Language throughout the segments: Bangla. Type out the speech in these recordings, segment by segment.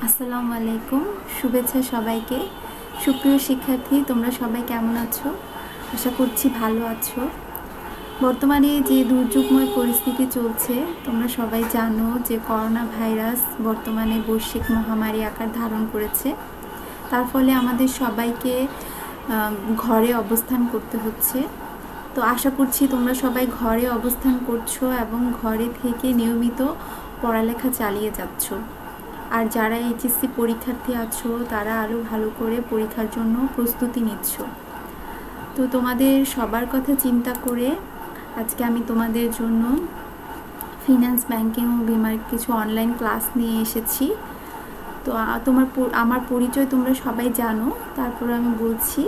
আসসালামু আলাইকুম, শুভেচ্ছা সবাইকে। সুপ্রিয় শিক্ষার্থী, তোমরা সবাই কেমন আছো? আশা করছি ভালো আছো। বর্তমানে যে দুর্যোগময় পরিস্থিতি চলছে, তোমরা সবাই জানো যে করোনা ভাইরাস বর্তমানে বৈশ্বিক মহামারী আকার ধারণ করেছে। তার ফলে আমাদের সবাইকে ঘরে অবস্থান করতে হচ্ছে। তো আশা করছি তোমরা সবাই ঘরে অবস্থান করছো এবং ঘরে থেকে নিয়মিত পড়ালেখা চালিয়ে যাচ্ছ। আর যারা এইচএসসি পরীক্ষার্থী আছো তারা আরও ভালো করে পরীক্ষার জন্য প্রস্তুতি নিচ্ছ। তো তোমাদের সবার কথা চিন্তা করে আজকে আমি তোমাদের জন্য ফিন্যান্স, ব্যাংকিং ও বিমার কিছু অনলাইন ক্লাস নিয়ে এসেছি। তো আমার পরিচয় তোমরা সবাই জানো, তারপর আমি বলছি।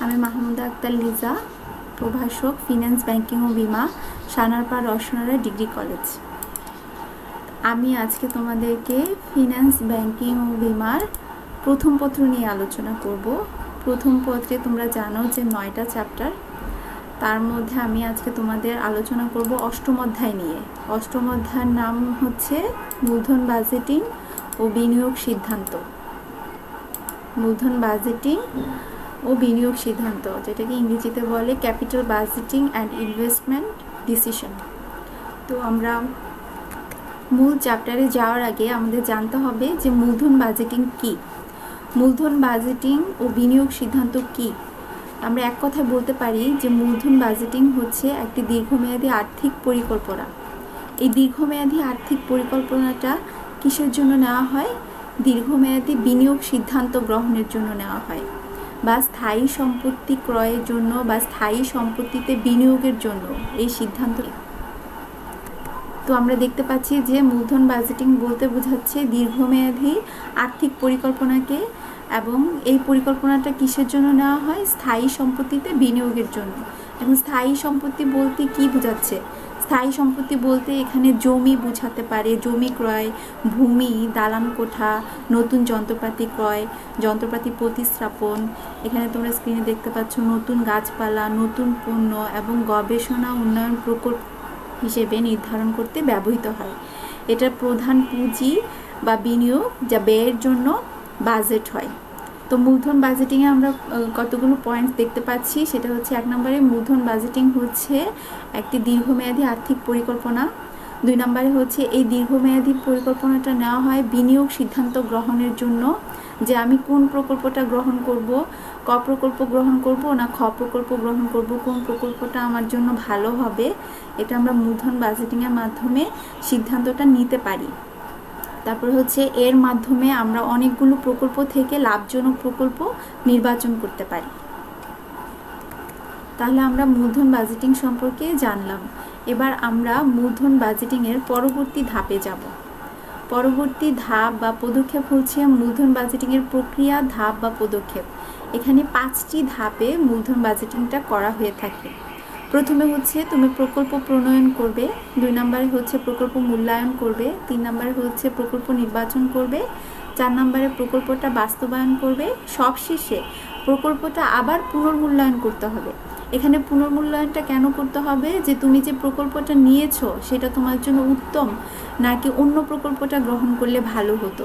আমি মাহমুদা আক্তার লিজা, প্রভাষক, ফিন্যান্স, ব্যাংকিং ও বিমা, সানারপাড় রসনারা ডিগ্রি কলেজ। আমি আজকে তোমাদেরকে ফিন্যান্স, ব্যাংকিং ও বিমার প্রথম পত্র নিয়ে আলোচনা করব। প্রথম পত্রে তোমরা জানো যে 9টা চ্যাপ্টার, তার মধ্যে আমি আজকে তোমাদের আলোচনা করব অষ্টম অধ্যায় নিয়ে। অষ্টম অধ্যায়ের নাম হচ্ছে মূলধন বাজেটিং ও বিনিয়োগ সিদ্ধান্ত। মূলধন বাজেটিং ও বিনিয়োগ সিদ্ধান্ত, যেটাকে ইংরেজিতে বলে capital budgeting and investment decision. তো আমরা মূল চ্যাপ্টারে যাওয়ার আগে আমাদের জানতে হবে যে মূলধন বাজেটিং কী, মূলধন বাজেটিং ও বিনিয়োগ সিদ্ধান্ত কী। আমরা এক কথায় বলতে পারি যে মূলধন বাজেটিং হচ্ছে একটি দীর্ঘমেয়াদী আর্থিক পরিকল্পনা। এই দীর্ঘমেয়াদী আর্থিক পরিকল্পনাটা কিসের জন্য নেওয়া হয়? দীর্ঘমেয়াদী বিনিয়োগ সিদ্ধান্ত গ্রহণের জন্য নেওয়া হয়, বা স্থায়ী সম্পত্তি ক্রয়ের জন্য বা স্থায়ী সম্পত্তিতে বিনিয়োগের জন্য এই সিদ্ধান্ত। তো আমরা দেখতে পাচ্ছি যে মূলধন বাজেটিং বলতে বোঝাচ্ছে দীর্ঘমেয়াদী আর্থিক পরিকল্পনাকে, এবং এই পরিকল্পনাটা কিসের জন্য নেওয়া হয়? স্থায়ী সম্পত্তিতে বিনিয়োগের জন্য। এখন স্থায়ী সম্পত্তি বলতে কি বোঝাচ্ছে? স্থায়ী সম্পত্তি বলতে এখানে জমি বোঝাতে পারে, জমি ক্রয়, ভূমি, দালান কোঠা, নতুন যন্ত্রপাতি ক্রয়, যন্ত্রপাতি প্রতিস্থাপন। এখানে তোমরা স্ক্রিনে দেখতে পাচ্ছ নতুন গাছপালা, নতুন পণ্য এবং গবেষণা উন্নয়ন প্রকল্প হিসেবে নির্ধারণ করতে ব্যবহৃত হয়। এটা প্রধান পুঁজি বা বিনিয়োগ যা ব্যয়ের জন্য বাজেট হয়। তো মূলধন বাজেটিংয়ে আমরা কতগুলো পয়েন্টস দেখতে পাচ্ছি। সেটা হচ্ছে, 1 নম্বরে মূলধন বাজেটিং হচ্ছে একটি দীর্ঘমেয়াদী আর্থিক পরিকল্পনা। 2 নম্বরে হচ্ছে এই দীর্ঘমেয়াদী পরিকল্পনাটা নেওয়া হয় বিনিয়োগ সিদ্ধান্ত গ্রহণের জন্য, যে আমি কোন প্রকল্পটা গ্রহণ করব, ক প্রকল্প গ্রহণ করব না খ প্রকল্প গ্রহণ করব, কোন প্রকল্পটা আমার জন্য ভালো হবে, এটা আমরা মূলধন বাজেটিংয়ের মাধ্যমে সিদ্ধান্তটা নিতে পারি। তারপর হচ্ছে এর মাধ্যমে আমরা অনেকগুলো প্রকল্প থেকে লাভজনক প্রকল্প নির্বাচন করতে পারি। তাহলে আমরা মূলধন বাজেটিং সম্পর্কে জানলাম। এবার আমরা মূলধন বাজেটিংয়ের পরবর্তী ধাপে যাব। পরবর্তী ধাপ বা পদক্ষেপ হচ্ছে মূলধন বাজেটিংয়ের প্রক্রিয়া, ধাপ বা পদক্ষেপ। এখানে 5টি ধাপে মূলধন বাজেটিংটা করা হয়ে থাকে। প্রথমে হচ্ছে তুমি প্রকল্প প্রণয়ন করবে, 2 নম্বরে হচ্ছে প্রকল্প মূল্যায়ন করবে, 3 নম্বরে হচ্ছে প্রকল্প নির্বাচন করবে, 4 নম্বরে প্রকল্পটা বাস্তবায়ন করবে, সবশেষে প্রকল্পটা আবার পুনর্মূল্যায়ন করতে হবে। এখানে পুনর্মূল্যায়নটা কেন করতে হবে? যে তুমি যে প্রকল্পটা নিয়েছো সেটা তোমার জন্য উত্তম, নাকি অন্য প্রকল্পটা গ্রহণ করলে ভালো হতো,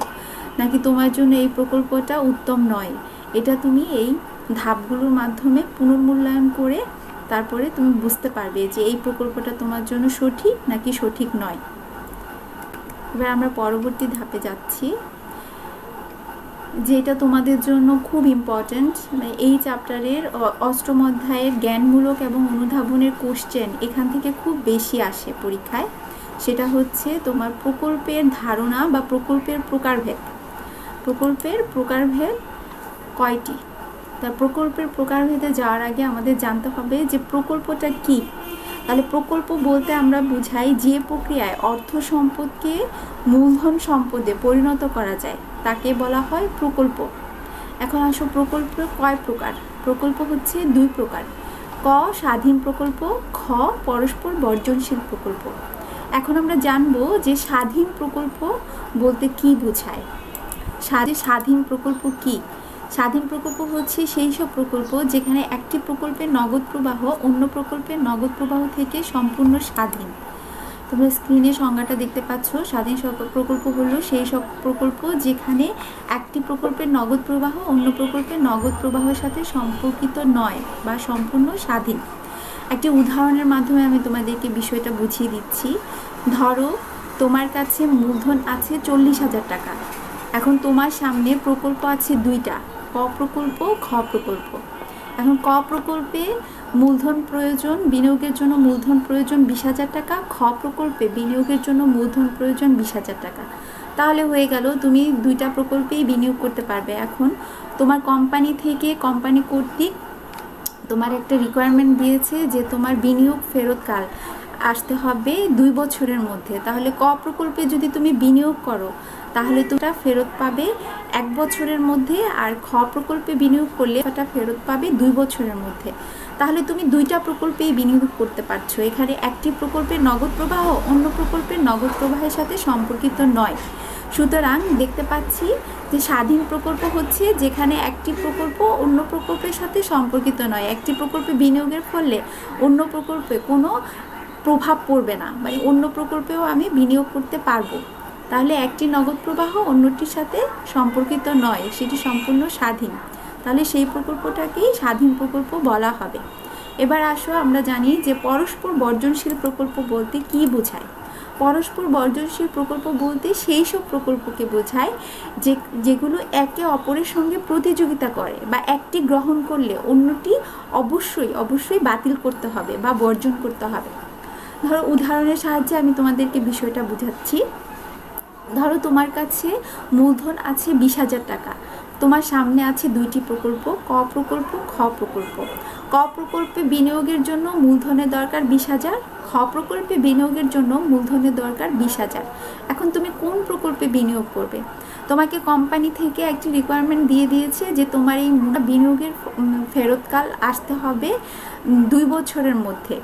নাকি তোমার জন্য এই প্রকল্পটা উত্তম নয়। এটা তুমি এই ধাপগুলোর মাধ্যমে পুনর্মূল্যায়ন করে তারপরে তুমি বুঝতে পারবে যে এই প্রকল্পটা তোমার জন্য সঠিক নাকি সঠিক নয়। এবার আমরা পরবর্তী ধাপে যাচ্ছি, যেটা তোমাদের জন্য খুব ইম্পর্ট্যান্ট। এই চ্যাপ্টারের অষ্টম অধ্যায়ের জ্ঞানমূলক এবং অনুধাবনের কোশ্চেন এখান থেকে খুব বেশি আসে পরীক্ষায়। সেটা হচ্ছে তোমার প্রকল্পের ধারণা বা প্রকল্পের প্রকারভেদ। প্রকল্পের প্রকারভেদ কয়টি? তা প্রকল্পের প্রকারভেদে যাওয়ার আগে আমাদের জানতে হবে যে প্রকল্পটা কি। তাহলে প্রকল্প বলতে আমরা বুঝাই যে প্রক্রিয়ায় অর্থ সম্পদকে মূলধন সম্পদে পরিণত করা যায় তাকে বলা হয় প্রকল্প। এখন আসো, প্রকল্প কয় প্রকার? প্রকল্প হচ্ছে 2 প্রকার। ক স্বাধীন প্রকল্প, খ পরস্পর বর্জনশীল প্রকল্প। এখন আমরা জানবো যে স্বাধীন প্রকল্প বলতে কি বোঝায়। স্বাধীন প্রকল্প কি? স্বাধীন প্রকল্প হচ্ছে সেই সব প্রকল্প যেখানে একটি প্রকল্পের নগদ প্রবাহ অন্য প্রকল্পের নগদ প্রবাহ থেকে সম্পূর্ণ স্বাধীন। তোমরা স্ক্রিনে সংজ্ঞাটা দেখতে পাচ্ছ। স্বাধীন প্রকল্প হলো সেই সব প্রকল্প যেখানে একটি প্রকল্পের নগদ প্রবাহ অন্য প্রকল্পের নগদ প্রবাহের সাথে সম্পর্কিত নয় বা সম্পূর্ণ স্বাধীন। একটি উদাহরণের মাধ্যমে আমি তোমাদেরকে বিষয়টা বুঝিয়ে দিচ্ছি। ধরো তোমার কাছে মূলধন আছে 40,000 টাকা। এখন তোমার সামনে প্রকল্প আছে দুইটা, ক প্রকল্প, খ প্রকল্প। এখন ক প্রকল্পে মূলধন প্রয়োজন, বিনিয়োগের জন্য মূলধন প্রয়োজন 20,000 টাকা, খ প্রকল্পে বিনিয়োগের জন্য মূলধন প্রয়োজন 20,000 টাকা। তাহলে হয়ে গেল তুমি দুইটা প্রকল্পেই বিনিয়োগ করতে পারবে। এখন তোমার কোম্পানি থেকে, কোম্পানি কর্তৃক তোমার একটা রিকোয়ারমেন্ট দিয়েছে যে তোমার বিনিয়োগ ফেরতকাল আসতে হবে 2 বছরের মধ্যে। তাহলে ক প্রকল্পে যদি তুমি বিনিয়োগ করো তাহলে তোমরা ফেরত পাবে 1 বছরের মধ্যে, আর খ প্রকল্পে বিনিয়োগ করলে সেটা ফেরত পাবে 2 বছরের মধ্যে। তাহলে তুমি দুইটা প্রকল্পেই বিনিয়োগ করতে পারছো। এখানে একটি প্রকল্পের নগদ প্রবাহ অন্য প্রকল্পের নগদ প্রবাহের সাথে সম্পর্কিত নয়। সুতরাং দেখতে পাচ্ছি যে স্বাধীন প্রকল্প হচ্ছে যেখানে একটি প্রকল্প অন্য প্রকল্পের সাথে সম্পর্কিত নয়। একটি প্রকল্পে বিনিয়োগের ফলে অন্য প্রকল্পে কোনো প্রভাব পড়বে না, মানে অন্য প্রকল্পেও আমি বিনিয়োগ করতে পারবো। তাহলে একটি নগদ প্রবাহ অন্যটির সাথে সম্পর্কিত নয়, সেটি সম্পূর্ণ স্বাধীন। তাহলে সেই প্রকল্পটাকেই স্বাধীন প্রকল্প বলা হবে। এবার আসো আমরা জানি যে পরস্পর বর্জনশীল প্রকল্প বলতে কি বোঝায়। পরস্পর বর্জনশীল প্রকল্প বলতে সেই সব প্রকল্পকে বোঝায় যেগুলো একে অপরের সঙ্গে প্রতিযোগিতা করে বা একটি গ্রহণ করলে অন্যটি অবশ্যই বাতিল করতে হবে বা বর্জন করতে হবে। ধরো উদাহরণের সাহায্যে আমি তোমাদেরকে বিষয়টা বোঝাচ্ছি। ধরো তোমার কাছে মূলধন আছে 20,000 টাকা। তোমার সামনে আছে দুইটি প্রকল্প, ক প্রকল্প, খ প্রকল্প। ক প্রকল্পে বিনিয়োগের জন্য মূলধনের দরকার 20,000, খ প্রকল্পে বিনিয়োগের জন্য মূলধনের দরকার 20,000। এখন তুমি কোন প্রকল্পে বিনিয়োগ করবে? তোমাকে কোম্পানি থেকে একটি রিকোয়ারমেন্ট দিয়ে দিয়েছে যে তোমার এই বিনিয়োগের ফেরতকাল আসতে হবে 2 বছরের মধ্যে।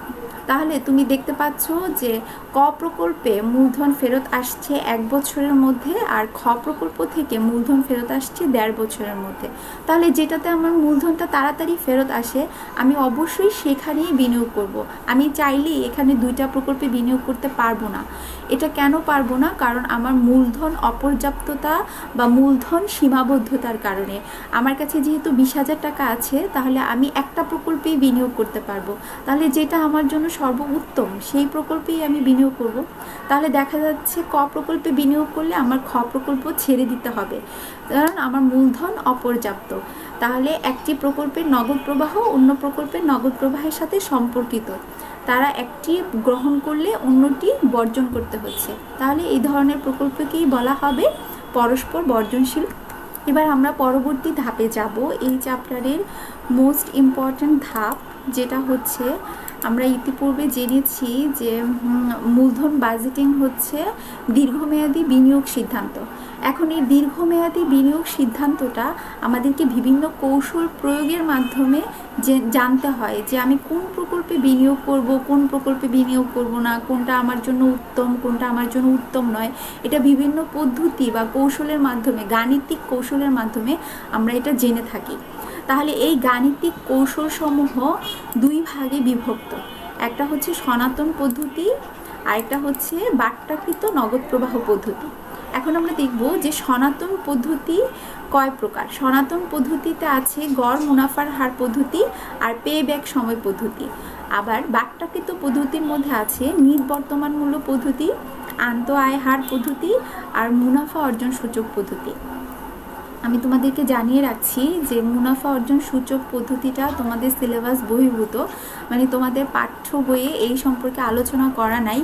তাহলে তুমি দেখতে পাচ্ছ যে ক প্রকল্পে মূলধন ফেরত আসছে 1 বছরের মধ্যে, আর খ প্রকল্প থেকে মূলধন ফেরত আসছে 1.5 বছরের মধ্যে। তাহলে যেটাতে আমার মূলধনটা তাড়াতাড়ি ফেরত আসে আমি অবশ্যই সেখানেই বিনিয়োগ করব। আমি চাইলেই এখানে দুইটা প্রকল্পে বিনিয়োগ করতে পারবো না। এটা কেন পারবো না? কারণ আমার মূলধন অপর্যাপ্ততা বা মূলধন সীমাবদ্ধতার কারণে। আমার কাছে যেহেতু 20,000 টাকা আছে তাহলে আমি একটা প্রকল্পেই বিনিয়োগ করতে পারবো। তাহলে যেটা আমার জন্য সর্বোত্তম সেই প্রকল্পেই আমি বিনিয়োগ করব। তাহলে দেখা যাচ্ছে ক প্রকল্পে বিনিয়োগ করলে আমার খ প্রকল্প ছেড়ে দিতে হবে, কারণ আমার মূলধন অপর্যাপ্ত। তাহলে একটি প্রকল্পের নগদ প্রবাহ অন্য প্রকল্পের নগদ প্রবাহের সাথে সম্পর্কিত, তারা একটি গ্রহণ করলে অন্যটি বর্জন করতে হচ্ছে। তাহলে এই ধরনের প্রকল্পকেই বলা হবে পরস্পর বর্জনশীল। এবার আমরা পরবর্তী ধাপে যাব। এই চ্যাপ্টারের মোস্ট ইম্পর্ট্যান্ট ধাপ যেটা হচ্ছে, আমরা ইতিপূর্বে জেনেছি যে মূলধন বাজেটিং হচ্ছে দীর্ঘমেয়াদী বিনিয়োগ সিদ্ধান্ত। এখন এই দীর্ঘমেয়াদী বিনিয়োগ সিদ্ধান্তটা আমাদেরকে বিভিন্ন কৌশল প্রয়োগের মাধ্যমে জানতে হয় যে আমি কোন প্রকল্পে বিনিয়োগ করব, কোন প্রকল্পে বিনিয়োগ করব না, কোনটা আমার জন্য উত্তম, কোনটা আমার জন্য উত্তম নয়। এটা বিভিন্ন পদ্ধতি বা কৌশলের মাধ্যমে, গাণিতিক কৌশলের মাধ্যমে আমরা এটা জেনে থাকি। তাহলে এই গাণিতিক কৌশলসমূহ 2 ভাগে বিভক্ত। একটা হচ্ছে সনাতন পদ্ধতি, আরেকটা হচ্ছে বাট্টাকৃত নগদ প্রবাহ পদ্ধতি। এখন আমরা দেখব যে সনাতন পদ্ধতি কয় প্রকার। সনাতন পদ্ধতিতে আছে গড় মুনাফার হার পদ্ধতি আর পে ব্যাক সময় পদ্ধতি। আবার বাট্টাকৃত পদ্ধতির মধ্যে আছে নিট বর্তমান মূল্য পদ্ধতি, আন্ত আয় হার পদ্ধতি আর মুনাফা অর্জন সূচক পদ্ধতি। আমি তোমাদেরকে জানিয়ে রাখছি যে মুনাফা অর্জন সূচক পদ্ধতিটা তোমাদের সিলেবাস বহির্ভূত, মানে তোমাদের পাঠ্য বইয়ে এই সম্পর্কে আলোচনা করা নাই,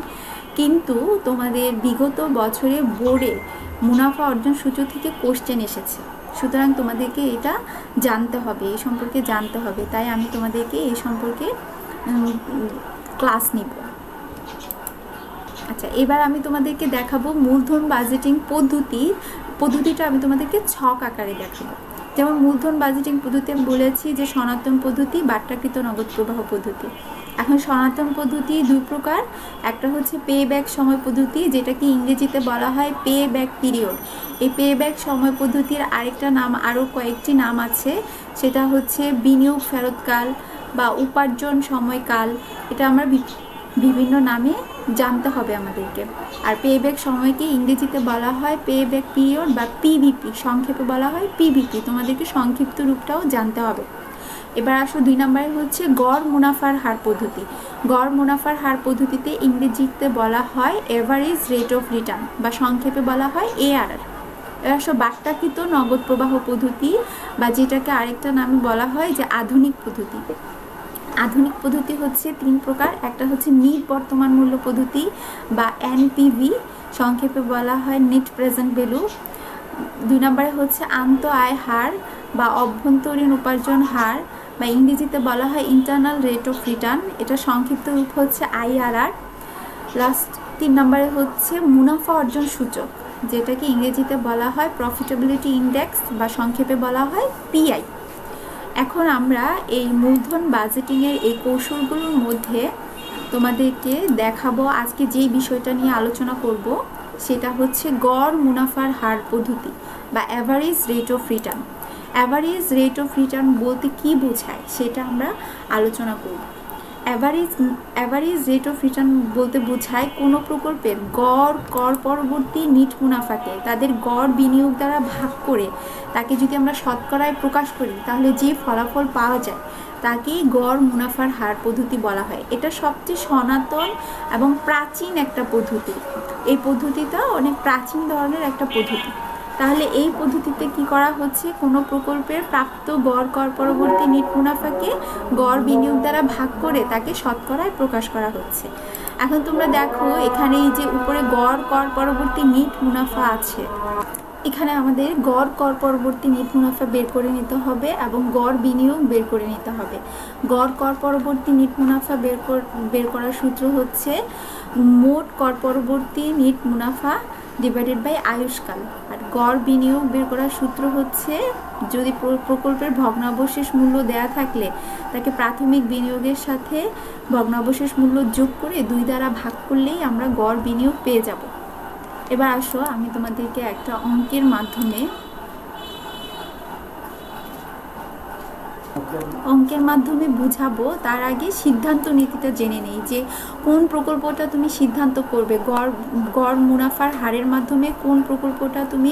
কিন্তু তোমাদের বিগত বছরে বোর্ডে মুনাফা অর্জন সূচক থেকে কোশ্চেন এসেছে। সুতরাং তোমাদেরকে এটা জানতে হবে, এই সম্পর্কে জানতে হবে। তাই আমি তোমাদেরকে এই সম্পর্কে ক্লাস নিব। আচ্ছা, এবার আমি তোমাদেরকে দেখাবো মূলধন বাজেটিং পদ্ধতিটা আমি তোমাদেরকে ছক আকারে দেখাবো। যেমন মূলধন বাজেটিং পদ্ধতি আমি বলেছি যে সনাতন পদ্ধতি, বাট্টাকৃত নগদ প্রবাহ পদ্ধতি। এখন সনাতন পদ্ধতি 2 প্রকার। একটা হচ্ছে পে ব্যাক সময় পদ্ধতি, যেটাকে ইংরেজিতে বলা হয় পে ব্যাক পিরিয়ড। এই পে ব্যাক সময় পদ্ধতির আরেকটা নাম, আরও কয়েকটি নাম আছে, সেটা হচ্ছে বিনিয়োগ ফেরতকাল বা উপার্জন সময়কাল। এটা আমরা বিভিন্ন নামে জানতে হবে আমাদেরকে। আর পেব্যাক সময়কে ইংরেজিতে বলা হয় পেব্যাক পিরিয়ড বা পিবিপি, সংক্ষেপে বলা হয় পিবিপি। তোমাদেরকে সংক্ষিপ্ত রূপটাও জানতে হবে। এবার আসো 2 নম্বরে হচ্ছে গড় মুনাফার হার পদ্ধতি। গড় মুনাফার হার পদ্ধতিতে ইংরেজিতে বলা হয় এভারেজ রেট অফ রিটার্ন বা সংক্ষেপে বলা হয় এআরআর। এবার আসো বাট্টাকৃত নগদ প্রবাহ পদ্ধতি বা যেটাকে আরেকটা নামে বলা হয় যে আধুনিক পদ্ধতি। আধুনিক পদ্ধতি হচ্ছে 3 প্রকার। একটা হচ্ছে নিট বর্তমান মূল্য পদ্ধতি বা এনপিভি, সংক্ষেপে বলা হয় নেট প্রেজেন্ট ভ্যালু। 2 নম্বরে হচ্ছে আন্ত আয় হার বা অভ্যন্তরীণ উপার্জন হার বা ইংরেজিতে বলা হয় ইন্টারনাল রেট অফ রিটার্ন, এটা সংক্ষিপ্ত রূপ হচ্ছে আইআরআর। লাস্ট 3 নম্বরে হচ্ছে মুনাফা অর্জন সূচক, যেটাকে ইংরেজিতে বলা হয় প্রফিটেবিলিটি ইন্ডেক্স বা সংক্ষেপে বলা হয় পিআই। এখন আমরা এই মূলধন বাজেটিংয়ের এই কৌশলগুলোর মধ্যে তোমাদেরকে দেখাবো আজকে যেই বিষয়টা নিয়ে আলোচনা করব সেটা হচ্ছে গড় মুনাফার হার পদ্ধতি বা average rate of return. Average rate of return বলতে কি বোঝায় সেটা আমরা আলোচনা করব। অ্যাভারেজ রেট অফ রিটার্ন বলতে বোঝায় কোনো প্রকল্পের গড় কর পরবর্তী নিট মুনাফাকে তাদের গড় বিনিয়োগ দ্বারা ভাগ করে তাকে যদি আমরা শতকরায় প্রকাশ করি তাহলে যে ফলাফল পাওয়া যায় তাকেই গড় মুনাফার হার পদ্ধতি বলা হয়। এটা সবচেয়ে সনাতন এবং প্রাচীন একটা পদ্ধতি। এই পদ্ধতিটা অনেক প্রাচীন ধরনের একটা পদ্ধতি। তাহলে এই পদ্ধতিতে কি করা হচ্ছে, কোনো প্রকল্পের প্রাপ্ত গড় কর পরবর্তী নিট মুনাফাকে গড় বিনিয়োগ দ্বারা ভাগ করে তাকে শতকরায় প্রকাশ করা হচ্ছে। এখন তোমরা দেখো এখানে এই যে উপরে গড় কর পরবর্তী নিট মুনাফা আছে, এখানে আমাদের গড় কর পরবর্তী নিট মুনাফা বের করে নিতে হবে এবং গড় বিনিয়োগ বের করে নিতে হবে। গড় কর পরবর্তী নিট মুনাফা বের করার সূত্র হচ্ছে মোট কর পরবর্তী নিট মুনাফা ডিভাইডেড বাই আয়ুষ্কাল। আর গড় বিনিয়োগ বের করার সূত্র হচ্ছে যদি প্রকল্পের ভগ্নাবশেষ মূল্য দেয়া থাকলে তাকে প্রাথমিক বিনিয়োগের সাথে ভগ্নাবশেষ মূল্য যোগ করে 2 দ্বারা ভাগ করলেই আমরা গড় বিনিয়োগ পেয়ে যাব। এবার আসো আমি তোমাদেরকে একটা অঙ্কের মাধ্যমে বুঝাবো। তার আগে সিদ্ধান্ত নীতিটা জেনে নেই যে কোন প্রকল্পটা তুমি সিদ্ধান্ত করবে, গড় মুনাফার হারের মাধ্যমে কোন প্রকল্পটা তুমি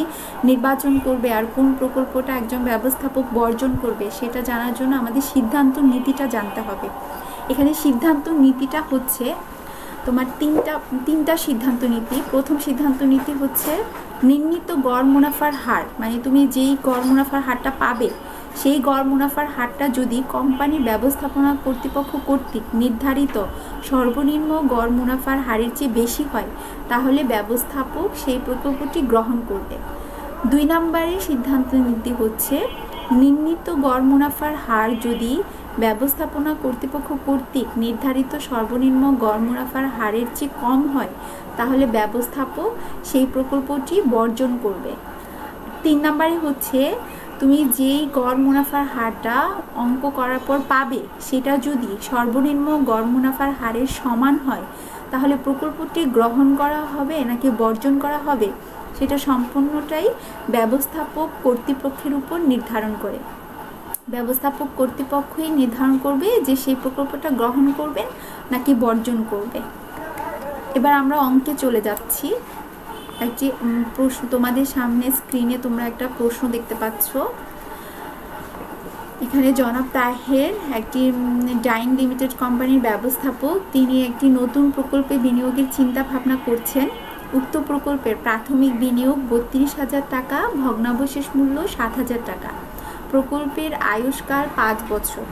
নির্বাচন করবে আর কোন প্রকল্পটা একজন ব্যবস্থাপক বর্জন করবে সেটা জানার জন্য আমাদের সিদ্ধান্ত নীতিটা জানতে হবে। এখানে সিদ্ধান্ত নীতিটা হচ্ছে তোমার তিনটা সিদ্ধান্ত নীতি। প্রথম সিদ্ধান্ত নীতি হচ্ছে নির্ণীত গড় মুনাফার হার, মানে তুমি যেই গড় মুনাফার হারটা পাবে সেই গড় মুনাফার হারটা যদি কোম্পানির ব্যবস্থাপনা কর্তৃপক্ষ কর্তৃক নির্ধারিত সর্বনিম্ন গড় মুনাফার হারের চেয়ে বেশি হয় তাহলে ব্যবস্থাপক সেই প্রকল্পটি গ্রহণ করবে। 2 নম্বরের সিদ্ধান্ত নীতি হচ্ছে নির্ণীত গড় মুনাফার হার যদি ব্যবস্থাপনা কর্তৃপক্ষ কর্তৃক নির্ধারিত সর্বনিম্ন গড় মুনাফার হারের চেয়ে কম হয় তাহলে ব্যবস্থাপক সেই প্রকল্পটি বর্জন করবে। 3 নম্বরে হচ্ছে তুমি যেই গড় মুনাফার হারটা অঙ্ক করার পর পাবে সেটা যদি সর্বনিম্ন গড় মুনাফার হারের সমান হয় তাহলে প্রকল্পটি গ্রহণ করা হবে নাকি বর্জন করা হবে সেটা সম্পূর্ণটাই ব্যবস্থাপক কর্তৃপক্ষের উপর নির্ধারণ করে। ব্যবস্থাপক কর্তৃপক্ষই নির্ধারণ করবে যে সেই প্রকল্পটা গ্রহণ করবে নাকি বর্জন করবে। এবার আমরা অঙ্কে চলে যাচ্ছি। একটি প্রশ্ন তোমাদের সামনে স্ক্রিনে তোমরা একটা প্রশ্ন দেখতে পাচ্ছ। এখানে জনাব তাহের একটি ডাইং লিমিটেড কোম্পানির ব্যবস্থাপক, তিনি একটি নতুন প্রকল্পে বিনিয়োগের চিন্তা ভাবনা করছেন। উক্ত প্রকল্পের প্রাথমিক বিনিয়োগ 32,000 টাকা, ভগ্নাবশেষ মূল্য 7,000 টাকা। প্রকল্পের আয়ুষ্কাল 5 বছর।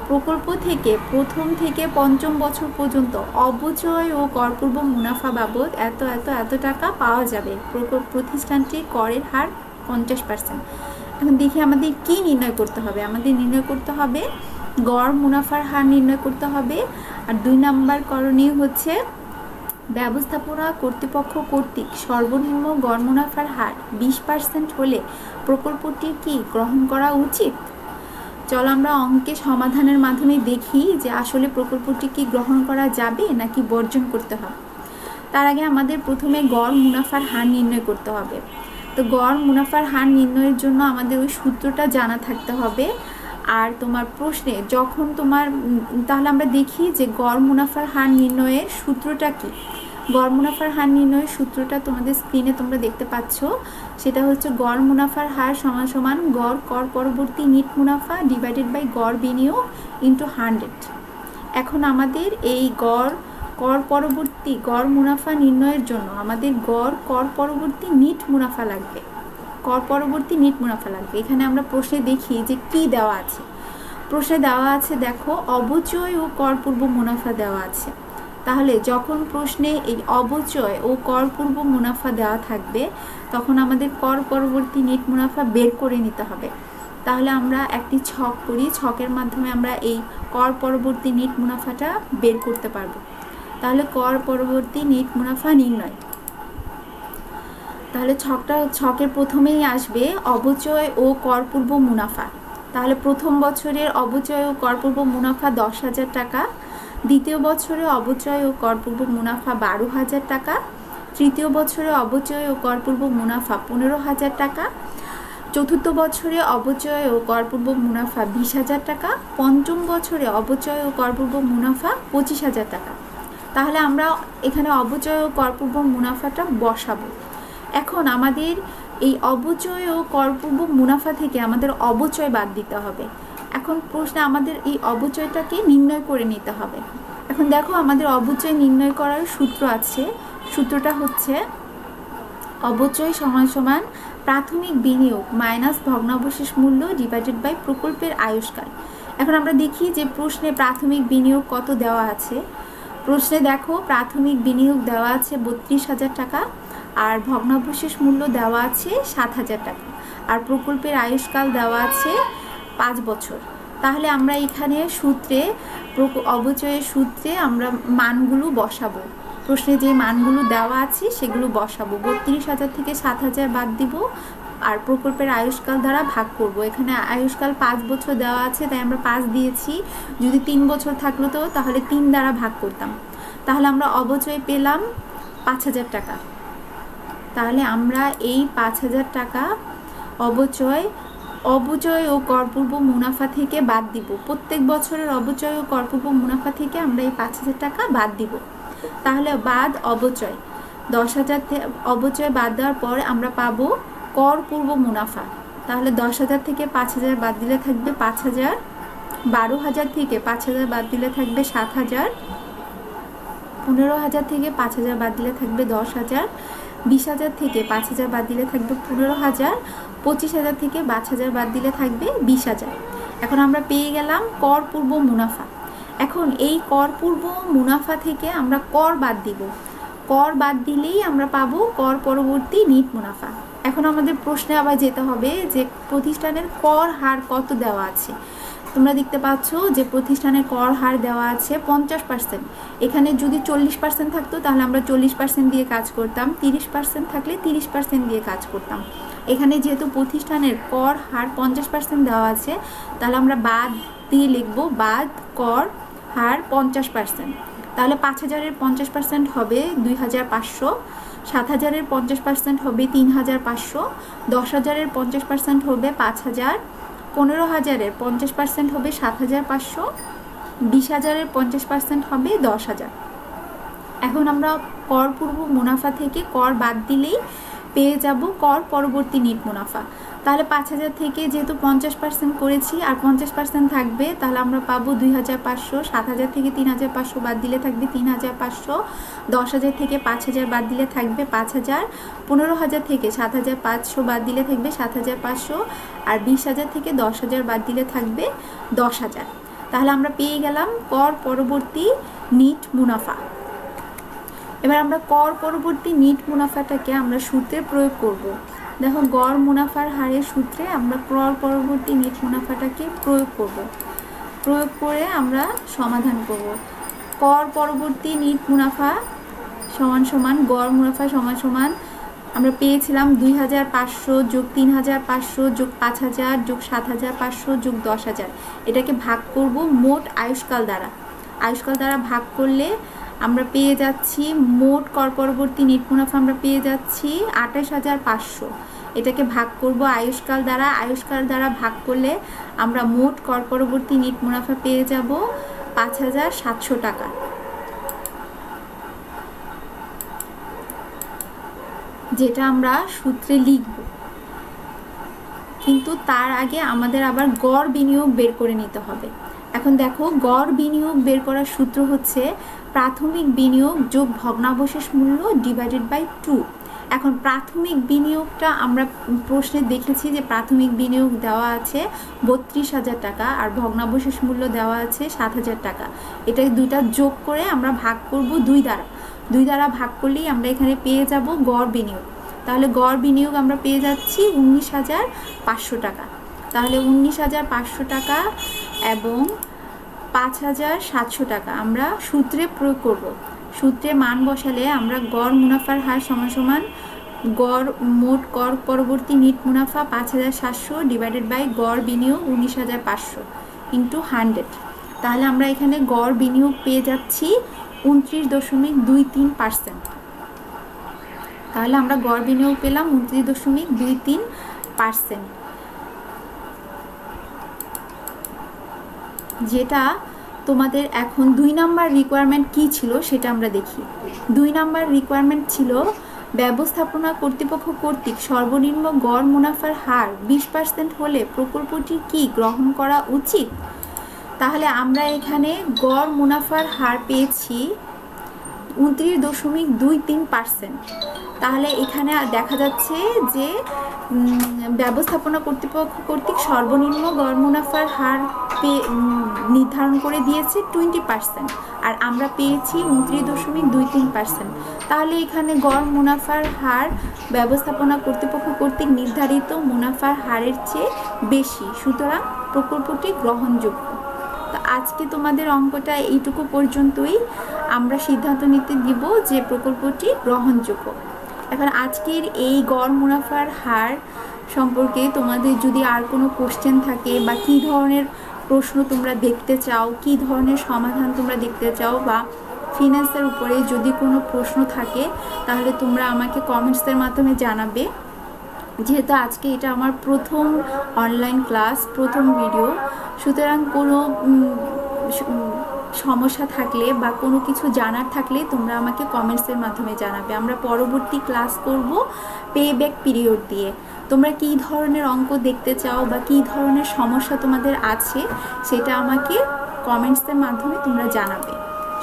প্রকল্প থেকে প্রথম থেকে পঞ্চম বছর পর্যন্ত অবচয় ও করপূর্ব মুনাফা বাবদ এত টাকা পাওয়া যাবে। প্রতিষ্ঠানটির করের হার 50%। এখন দেখি আমাদের কি নির্ণয় করতে হবে। আমাদের নির্ণয় করতে হবে গড় মুনাফার হার নির্ণয় করতে হবে। আর 2 নম্বর করণীয় হচ্ছে ব্যবস্থাপনা কর্তৃপক্ষ কর্তৃক সর্বনিম্ন গড় মুনাফার হার 20% হলে প্রকল্পটি কি গ্রহণ করা উচিত। চলো আমরা অঙ্কের সমাধানের মাধ্যমে দেখি যে আসলে প্রকল্পটি কি গ্রহণ করা যাবে নাকি বর্জন করতে হবে। তার আগে আমাদের প্রথমে গড় মুনাফার হার নির্ণয় করতে হবে। তো গড় মুনাফার হার নির্ণয়ের জন্য আমাদের ওই সূত্রটা জানা থাকতে হবে। আর তোমার প্রশ্নে যখন তোমার তাহলে আমরা দেখি যে গড় মুনাফার হার নির্ণয়ের সূত্রটা কি। গড় মুনাফার হার নির্ণয়ের সূত্রটা তোমাদের স্ক্রিনে তোমরা দেখতে পাচ্ছ। সেটা হচ্ছে গড় মুনাফার হার সমান সমান গড় কর পরবর্তী নিট মুনাফা ডিভাইডেড বাই গড় বিনিয়োগ ইন্টু 100। এখন আমাদের এই গড় কর পরবর্তী গড় মুনাফা নির্ণয়ের জন্য আমাদের গড় কর পরবর্তী নিট মুনাফা লাগবে। কর পরবর্তী নিট মুনাফা লাগবে। এখানে আমরা প্রশ্নে দেখি যে কি দেওয়া আছে। প্রশ্নে দেওয়া আছে, দেখো, অবচয় ও কর পূর্ব মুনাফা দেওয়া আছে। তাহলে যখন প্রশ্নে এই অবচয় ও কর পূর্ব মুনাফা দেওয়া থাকবে তখন আমাদের কর পরবর্তী নিট মুনাফা বের করে নিতে হবে। তাহলে আমরা একটি ছক করি, ছকের মাধ্যমে আমরা এই কর পরবর্তী নিট মুনাফাটা বের করতে পারবো। তাহলে কর পরবর্তী নিট মুনাফা নির্ণয়। তাহলে ছকের প্রথমেই আসবে অবচয় ও কর পূর্ব মুনাফা। তাহলে প্রথম বছরের অবচয় ও কর পূর্ব মুনাফা 10,000 টাকা, দ্বিতীয় বছরে অবচয় ও কর পূর্ব মুনাফা 12,000 টাকা, তৃতীয় বছরে অবচয় ও কর পূর্ব মুনাফা 15,000 টাকা, চতুর্থ বছরে অবচয় ও কর পূর্ব মুনাফা 20,000 টাকা, পঞ্চম বছরে অবচয় ও কর পূর্ব মুনাফা 25,000 টাকা। তাহলে আমরা এখানে অবচয় ও কর পূর্ব মুনাফাটা বসাবো। এখন আমাদের এই অবচয় ও কর পূর্ব মুনাফা থেকে আমাদের অবচয় বাদ দিতে হবে। এখন প্রশ্নে আমাদের এই অবচয়টাকে নির্ণয় করে নিতে হবে। এখন দেখো, আমাদের অবচয় নির্ণয় করার সূত্র আছে। সূত্রটা হচ্ছে অবচয় সমান সমান প্রাথমিক বিনিয়োগ মাইনাস ভগ্নাবশেষ মূল্য ডিভাইডেড বাই প্রকল্পের আয়ুষ্কাল। এখন আমরা দেখি যে প্রশ্নে প্রাথমিক বিনিয়োগ কত দেওয়া আছে। প্রশ্নে দেখো, প্রাথমিক বিনিয়োগ দেওয়া আছে 32,000 টাকা, আর ভগ্নাবশেষ মূল্য দেওয়া আছে 7,000 টাকা, আর প্রকল্পের আয়ুষ্কাল দেওয়া আছে 5 বছর। তাহলে আমরা এখানে সূত্রে অবচয়ের সূত্রে আমরা মানগুলো বসাবো। প্রশ্নে যে মানগুলো দেওয়া আছে সেগুলো বসাবো। 32,000 থেকে 7,000 বাদ দিব আর প্রকল্পের আয়ুষ্কাল দ্বারা ভাগ করব। এখানে আয়ুষ্কাল 5 বছর দেওয়া আছে, তাই আমরা 5 দিয়েছি। যদি 3 বছর থাকলো তো তাহলে 3 দ্বারা ভাগ করতাম। তাহলে আমরা অবচয় পেলাম 5,000 টাকা। তাহলে আমরা এই 5,000 টাকা অবচয় ও করপূর্ব মুনাফা থেকে বাদ দিব। প্রত্যেক বছরের অবচয় ও করপূর্ব মুনাফা থেকে আমরা এই 5,000 টাকা বাদ দিব। তাহলে বাদ অবচয় 10,000 অবচয় বাদ দেওয়ার পর আমরা পাবো কর পূর্ব মুনাফা। তাহলে 10,000 থেকে 5,000 বাদ দিলে থাকবে 5,000, 12,000 থেকে 5,000 বাদ দিলে থাকবে 7,000, 15,000 থেকে 5,000 বাদ দিলে থাকবে 10,000, 20,000 থেকে 5,000 বাদ দিলে থাকবে 15,000, 25,000 থেকে 5,000 বাদ দিলে থাকবে 20,000। এখন আমরা পেয়ে গেলাম কর পূর্ব মুনাফা। এখন এই কর পূর্ব মুনাফা থেকে আমরা কর বাদ দিব। কর বাদ দিলেই আমরা পাবো কর পরবর্তী নিট মুনাফা। এখন আমাদের প্রশ্নে আবার যেতে হবে যে প্রতিষ্ঠানের কর হার কত দেওয়া আছে। তোমরা দেখতে পাচ্ছ যে প্রতিষ্ঠানের কর হার দেওয়া আছে 50%। এখানে যদি 40% থাকতো তাহলে আমরা 40% দিয়ে কাজ করতাম, 30% থাকলে 30% দিয়ে কাজ করতাম। এখানে যেহেতু প্রতিষ্ঠানের কর হার 50% দেওয়া আছে, তাহলে আমরা বাদ দিয়ে লিখবো বাদ কর হার 50%। তাহলে 5,000-এর 50% হবে 2,500, 7,000-এর 50% হবে 3,500, 10,000-এর 50% হবে 5,000, 15,000-এর 50% হবে 7,500, 20,000-এর 50% হবে 10,000। এখন আমরা কর পূর্ব মুনাফা থেকে কর বাদ দিলেই পেয়ে যাব কর পরবর্তী নিট মুনাফা। তাহলে 5,000 থেকে যেহেতু 50% করেছি আর 50% থাকবে, তাহলে আমরা পাবো 2,500, 7,000 থেকে 3,500 বাদ দিলে থাকবে 3,500, 10,000 থেকে 5,000 বাদ দিলে থাকবে 5,000, 15,000 থেকে 7,500 বাদ দিলে থাকবে 7,500, আর 20,000 থেকে 10,000 বাদ দিলে থাকবে 10,000। তাহলে আমরা পেয়ে গেলাম কর পরবর্তী নিট মুনাফা। এবার আমরা কর পরবর্তী নিট মুনাফাটাকে আমরা সূত্রে প্রয়োগ করব। দেখো, গড় মুনাফার হারের সূত্রে আমরা কর পরবর্তী নিট মুনাফাটাকে প্রয়োগ করব। প্রয়োগ করে আমরা সমাধান করব। কর পরবর্তী নিট মুনাফা সমান সমান গড় মুনাফা সমান সমান আমরা পেয়েছিলাম 2,500 যোগ 3,500 যোগ 5,000 যোগ 7,500 যোগ 10,000। এটাকে ভাগ করব মোট আয়ুষ্কাল দ্বারা। আয়ুষ্কাল দ্বারা ভাগ করলে আমরা পেয়ে যাচ্ছি মোট কর পরবর্তী নিট মুনাফা আমরা পেয়ে যাচ্ছি 28,500। এটাকে ভাগ করব আয়ুষ্কাল দ্বারা। আয়ুষ্কাল দ্বারা ভাগ করলে আমরা মোট কর পরবর্তী নিট মুনাফা পেয়ে যাব 5,700 টাকা। যেটা আমরা সূত্রে লিখব, কিন্তু তার আগে আমাদের আবার গড় বিনিয়োগ বের করে নিতে হবে। এখন দেখো, গড় বিনিয়োগ বের করার সূত্র হচ্ছে প্রাথমিক বিনিয়োগ যোগ ভগ্নাবশেষ মূল্য ডিভাইডেড বাই 2। এখন প্রাথমিক বিনিয়োগটা আমরা প্রশ্নে দেখেছি যে প্রাথমিক বিনিয়োগ দেওয়া আছে 32,000 টাকা আর ভগ্নাবশেষ মূল্য দেওয়া আছে 7,000 টাকা। এটা দুইটা যোগ করে আমরা ভাগ করব 2 দ্বারা। 2 দ্বারা ভাগ করলেই আমরা এখানে পেয়ে যাব গড় বিনিয়োগ। তাহলে গড় বিনিয়োগ আমরা পেয়ে যাচ্ছি 19,500 টাকা। তাহলে 19,500 টাকা এবং 5,700 টাকা আমরা সূত্রে প্রয়োগ করব। সূত্রে মান বসালে আমরা গড় মুনাফার হার সমান সমান গড় মোট কর পরবর্তী নিট মুনাফা 5,700 ডিভাইডেড বাই গড় বিনিয়োগ 19,500 ইন্টু 100। তাহলে আমরা এখানে গড় বিনিয়োগ পেয়ে যাচ্ছি 29.23%। তাহলে আমরা গড় বিনিয়োগ পেলাম 29.23%, যেটা তোমাদের এখন 2 নাম্বার রিকোয়ারমেন্ট কি ছিল সেটা আমরা দেখি। 2 নাম্বার রিকোয়ারমেন্ট ছিল ব্যবস্থাপনা কর্তৃপক্ষ কর্তৃক সর্বনিম্ন গড় মুনাফার হার 20% হলে প্রকল্পটি কি গ্রহণ করা উচিত। তাহলে আমরা এখানে গড় মুনাফার হার পেয়েছি 29.23%। তাহলে এখানে দেখা যাচ্ছে যে ব্যবস্থাপনা কর্তৃপক্ষ কর্তৃক সর্বনিম্ন গড় মুনাফার হার নির্ধারণ করে দিয়েছে 20%, আর আমরা পেয়েছি 29.23%। তাহলে এখানে গড় মুনাফার হার ব্যবস্থাপনা কর্তৃপক্ষ কর্তৃক নির্ধারিত মুনাফার হারের চেয়ে বেশি, সুতরাং প্রকল্পটি গ্রহণযোগ্য। তো আজকে তোমাদের অঙ্কটা এইটুকু পর্যন্তই। আমরা সিদ্ধান্ত নিতে দিব যে প্রকল্পটি গ্রহণযোগ্য। এখন আজকের এই গড় মুনাফার হার সম্পর্কে তোমাদের যদি আর কোনো কোশ্চেন থাকে বা কী ধরনের প্রশ্ন তোমরা দেখতে চাও, কী ধরনের সমাধান তোমরা দেখতে চাও, বা ফিন্যান্সের উপরে যদি কোনো প্রশ্ন থাকে তাহলে তোমরা আমাকে কমেন্টসের মাধ্যমে জানাবে। যেহেতু আজকে এটা আমার প্রথম অনলাইন ক্লাস, প্রথম ভিডিও, সুতরাং কোনো সমস্যা থাকলে বা কোনো কিছু জানার থাকলে তোমরা আমাকে কমেন্টসের মাধ্যমে জানাবে। আমরা পরবর্তী ক্লাস করব পেব্যাক পিরিয়ড দিয়ে। তোমরা কী ধরনের অঙ্ক দেখতে চাও বা কী ধরনের সমস্যা তোমাদের আছে সেটা আমাকে কমেন্টসের মাধ্যমে তোমরা জানাবে।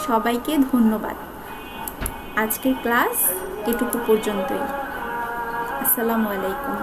সবাইকে ধন্যবাদ। আজকের ক্লাস এটুকু পর্যন্তই। আসসালামু আলাইকুম।